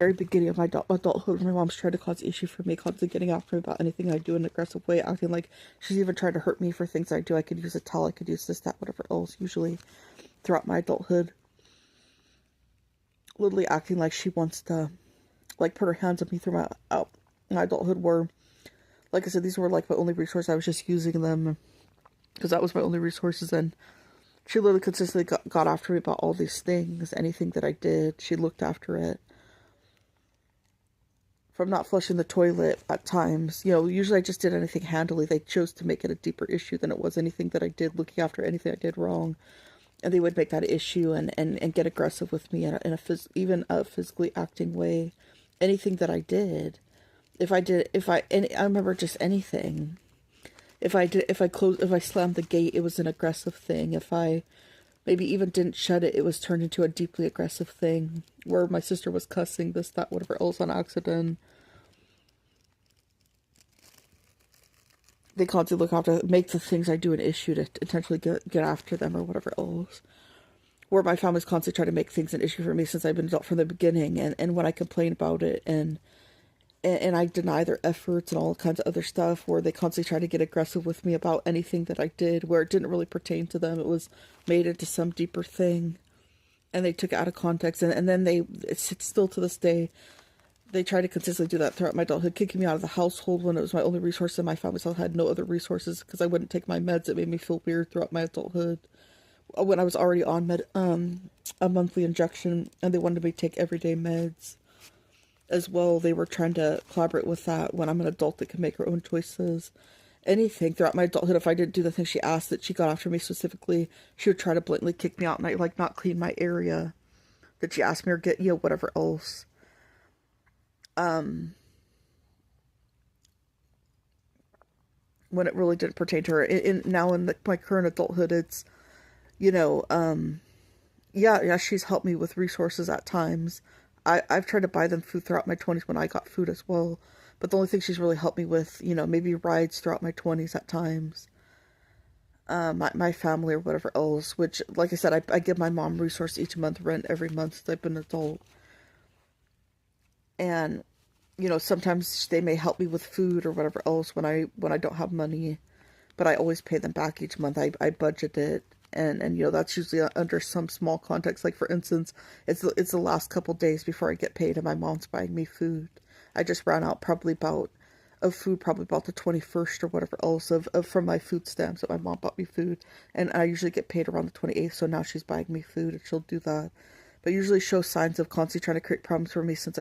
very beginning of my adulthood, my mom's tried to cause issue for me, constantly getting after me about anything I do in an aggressive way, acting like she's even tried to hurt me for things I do. I could use a towel, I could use this, that, whatever else, usually throughout my adulthood. Literally acting like she wants to, like, put her hands on me through my adulthood, where, like I said, these were, like, my only resource. I was just using them because that was my only resources, and she literally consistently got after me about all these things. Anything that I did, she looked after it. From not flushing the toilet at times, usually I just did anything handily. They chose to make it a deeper issue than it was anything that I did, looking after anything I did wrong. And they would make that issue and get aggressive with me even a physically acting way. Anything that I did, I remember just anything. If I slammed the gate, it was an aggressive thing. If I maybe even didn't shut it, it was turned into a deeply aggressive thing. Where my sister was cussing, this, that, whatever else on accident. They constantly make the things I do an issue to intentionally get after them or whatever else. Where my family's constantly trying to make things an issue for me since I've been adult from the beginning. And when I complain about it and I deny their efforts and all kinds of other stuff, where they constantly try to get aggressive with me about anything that I did, where it didn't really pertain to them. It was made into some deeper thing, and they took it out of context, and then it's still to this day, they try to consistently do that throughout my adulthood, kicking me out of the household when it was my only resource, and my family still had no other resources because I wouldn't take my meds. It made me feel weird throughout my adulthood. When I was already on a monthly injection, and they wanted me to take everyday meds as well. They were trying to collaborate with that when I'm an adult that can make her own choices. Anything throughout my adulthood, if I didn't do the thing she asked, that she got after me specifically, she would try to blatantly kick me out and not clean my area that she asked me or get, whatever else. When it really didn't pertain to her. Now in my current adulthood, it's, yeah, she's helped me with resources at times. I've tried to buy them food throughout my 20s when I got food as well. But the only thing she's really helped me with, maybe rides throughout my 20s at times. My family or whatever else, which, like I said, I give my mom resource each month, rent every month since I've been an adult. And, sometimes they may help me with food or whatever else when I don't have money. But I always pay them back each month. I budget it. And that's usually under some small context. Like, for instance, it's the last couple days before I get paid and my mom's buying me food. I just ran out probably about the 21st or whatever else from my food stamps that my mom bought me food. And I usually get paid around the 28th, so now she's buying me food and she'll do that. But usually shows signs of constantly trying to create problems for me since